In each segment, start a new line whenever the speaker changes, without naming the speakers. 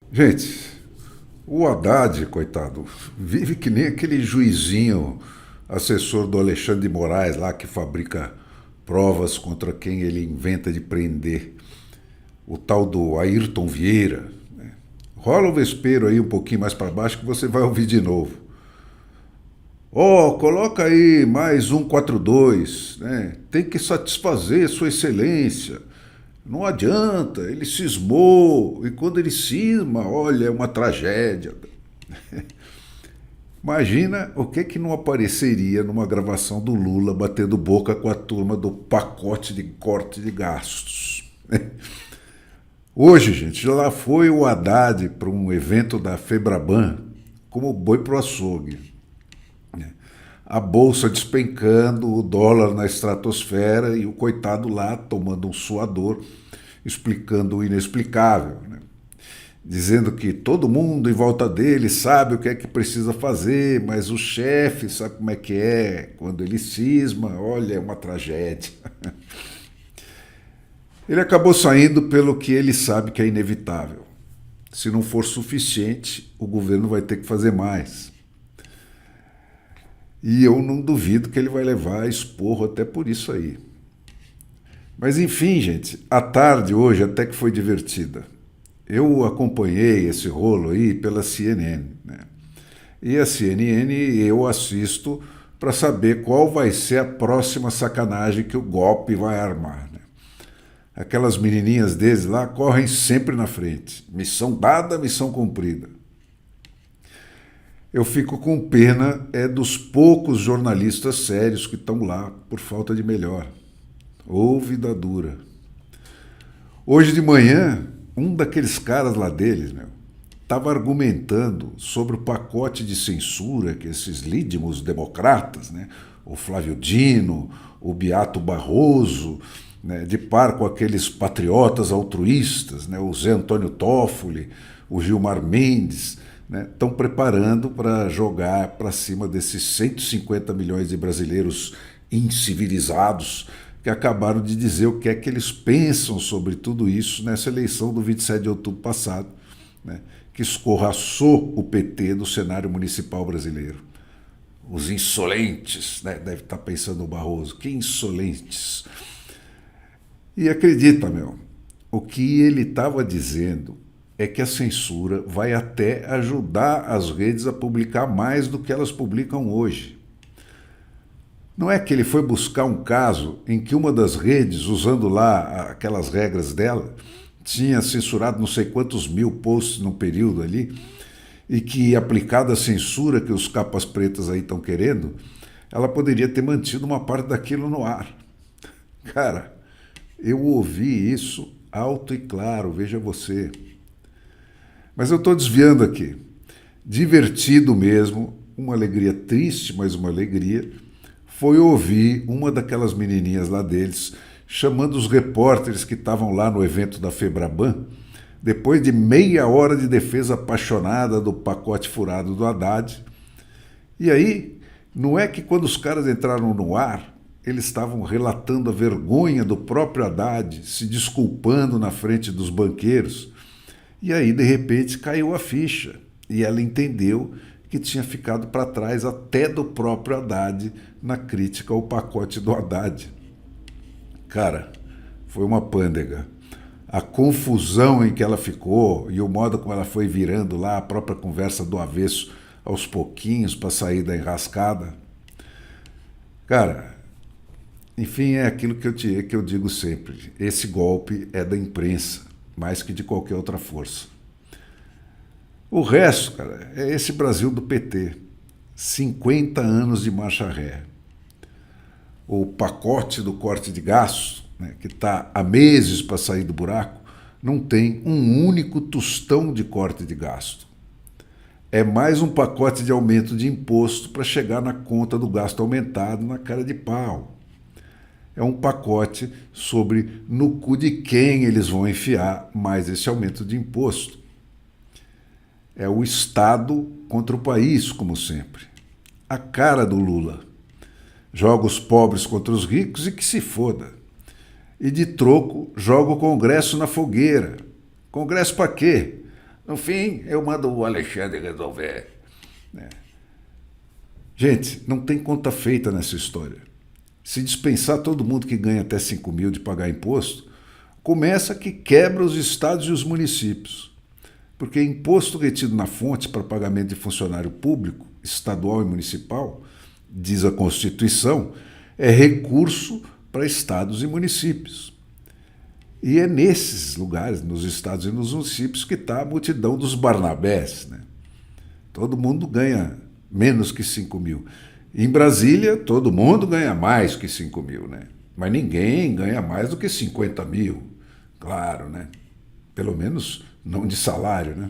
Gente, o Haddad, coitado, vive que nem aquele juizinho assessor do Alexandre de Moraes lá que fabrica provas contra quem ele inventa de prender. O tal do Ayrton Vieira. Rola o vespeiro aí um pouquinho mais para baixo que você vai ouvir de novo. Ó, coloca aí mais 142, né? Tem que satisfazer Sua Excelência. Não adianta, ele cismou, e quando ele cisma, olha, é uma tragédia. Imagina o que não apareceria numa gravação do Lula batendo boca com a turma do pacote de corte de gastos. Hoje, gente, lá foi o Haddad para um evento da Febraban, como boi pro açougue. A bolsa despencando, o dólar na estratosfera e o coitado lá tomando um suador, explicando o inexplicável, né? Dizendo que todo mundo em volta dele sabe o que é que precisa fazer, mas o chefe sabe como é que é, quando ele cisma, olha, é uma tragédia. Ele acabou saindo pelo que ele sabe que é inevitável. Se não for suficiente, o governo vai ter que fazer mais. E eu não duvido que ele vai levar esporro até por isso aí. Mas enfim, gente, a tarde hoje até que foi divertida. Eu acompanhei esse rolo aí pela CNN, né? E a CNN eu assisto para saber qual vai ser a próxima sacanagem que o golpe vai armar, né? Aquelas menininhas deles lá correm sempre na frente. Missão dada, missão cumprida. Eu fico com pena dos poucos jornalistas sérios que estão lá por falta de melhor. Ô vida dura. Hoje de manhã, um daqueles caras lá deles, estava argumentando sobre o pacote de censura que esses lídimos democratas, né, o Flávio Dino, o Beato Barroso, né, de par com aqueles patriotas altruístas, né, o Zé Antônio Toffoli, o Gilmar Mendes, estão preparando para jogar para cima desses 150 milhões de brasileiros incivilizados que acabaram de dizer o que é que eles pensam sobre tudo isso nessa eleição do 27 de outubro passado, né, que escorraçou o PT do cenário municipal brasileiro. Os insolentes, né, deve estar pensando o Barroso, que insolentes. E acredita, o que ele estava dizendo é que a censura vai até ajudar as redes a publicar mais do que elas publicam hoje. Não é que ele foi buscar um caso em que uma das redes, usando lá aquelas regras dela, tinha censurado não sei quantos mil posts num período ali, e que, aplicada a censura que os capas pretas aí estão querendo, ela poderia ter mantido uma parte daquilo no ar. Cara, eu ouvi isso alto e claro, veja você. Mas eu estou desviando aqui. Divertido mesmo, uma alegria triste, mas uma alegria, foi ouvir uma daquelas menininhas lá deles chamando os repórteres que estavam lá no evento da Febraban, depois de meia hora de defesa apaixonada do pacote furado do Haddad. E aí, não é que quando os caras entraram no ar, eles estavam relatando a vergonha do próprio Haddad, se desculpando na frente dos banqueiros. E aí, de repente, caiu a ficha e ela entendeu que tinha ficado para trás até do próprio Haddad na crítica ao pacote do Haddad. Cara, foi uma pândega. A confusão em que ela ficou e o modo como ela foi virando lá a própria conversa do avesso aos pouquinhos para sair da enrascada. Cara, enfim, é aquilo que eu digo sempre. Esse golpe é da imprensa, mais que de qualquer outra força. O resto, cara, é esse Brasil do PT. 50 anos de marcha ré. O pacote do corte de gastos, né, que está há meses para sair do buraco, não tem um único tostão de corte de gasto. É mais um pacote de aumento de imposto para chegar na conta do gasto aumentado na cara de pau. É um pacote sobre no cu de quem eles vão enfiar mais esse aumento de imposto. É o Estado contra o país, como sempre. A cara do Lula. Joga os pobres contra os ricos e que se foda. E de troco, joga o Congresso na fogueira. Congresso para quê? No fim, eu mando o Alexandre resolver. Né? Gente, não tem conta feita nessa história. Se dispensar todo mundo que ganha até 5 mil de pagar imposto, começa que quebra os estados e os municípios. Porque imposto retido na fonte para pagamento de funcionário público, estadual e municipal, diz a Constituição, é recurso para estados e municípios. E é nesses lugares, nos estados e nos municípios, que está a multidão dos Barnabés. Né? Todo mundo ganha menos que 5 mil. Em Brasília, todo mundo ganha mais que 5 mil. Né? Mas ninguém ganha mais do que 50 mil. Claro, né? Pelo menos não de salário. Né?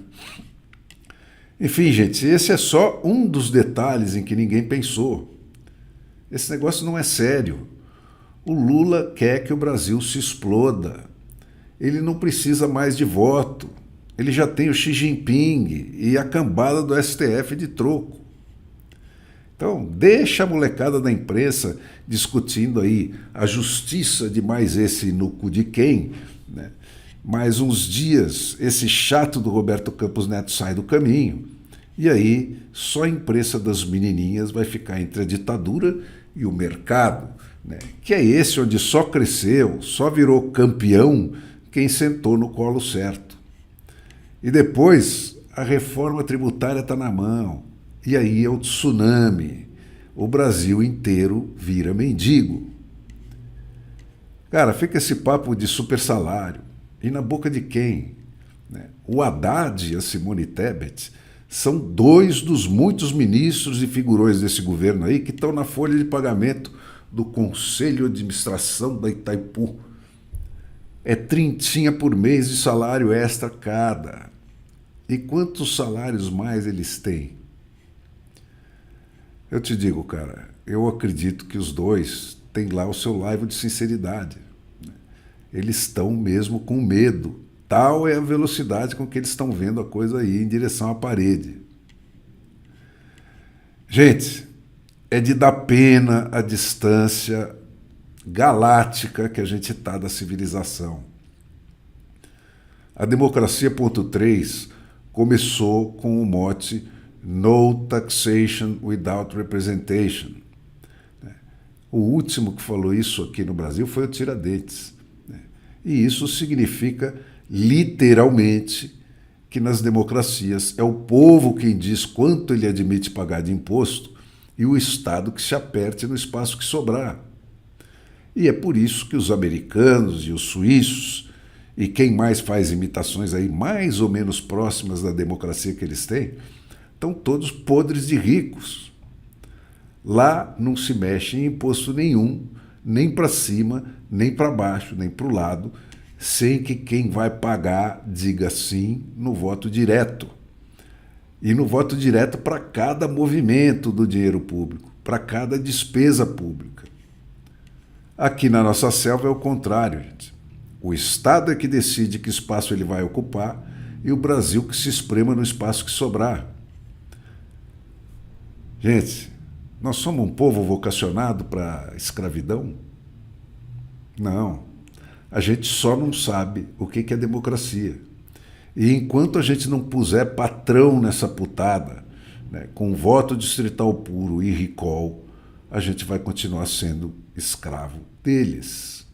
Enfim, gente, esse é só um dos detalhes em que ninguém pensou. Esse negócio não é sério. O Lula quer que o Brasil se exploda. Ele não precisa mais de voto. Ele já tem o Xi Jinping e a cambada do STF de troco. Então, deixa a molecada da imprensa discutindo aí a justiça de mais esse no cu de quem, né? Mais uns dias, esse chato do Roberto Campos Neto sai do caminho, e aí só a imprensa das menininhas vai ficar entre a ditadura e o mercado, né? Que é esse onde só cresceu, só virou campeão quem sentou no colo certo. E depois, a reforma tributária está na mão, e aí é o tsunami. O Brasil inteiro vira mendigo. Cara, fica esse papo de super salário. E na boca de quem? O Haddad e a Simone Tebet são dois dos muitos ministros e figurões desse governo aí que estão na folha de pagamento do Conselho de Administração da Itaipu. É 30 por mês de salário extra cada. E quantos salários mais eles têm? Eu te digo, cara, eu acredito que os dois têm lá o seu laivo de sinceridade. Eles estão mesmo com medo. Tal é a velocidade com que eles estão vendo a coisa aí em direção à parede. Gente, é de dar pena a distância galáctica que a gente está da civilização. A Democracia.3 começou com o mote No Taxation Without Representation. O último que falou isso aqui no Brasil foi o Tiradentes. E isso significa, literalmente, que nas democracias é o povo quem diz quanto ele admite pagar de imposto e o Estado que se aperte no espaço que sobrar. E é por isso que os americanos e os suíços, e quem mais faz imitações aí mais ou menos próximas da democracia que eles têm, estão todos podres de ricos. Lá não se mexe em imposto nenhum, nem para cima, nem para baixo, nem para o lado, sem que quem vai pagar diga sim no voto direto. E no voto direto para cada movimento do dinheiro público, para cada despesa pública. Aqui na nossa selva é o contrário, gente. O Estado é que decide que espaço ele vai ocupar e o Brasil que se esprema no espaço que sobrar. Gente, nós somos um povo vocacionado para a escravidão? Não. A gente só não sabe o que é democracia. E enquanto a gente não puser patrão nessa putada, né, com voto distrital puro e recall, a gente vai continuar sendo escravo deles.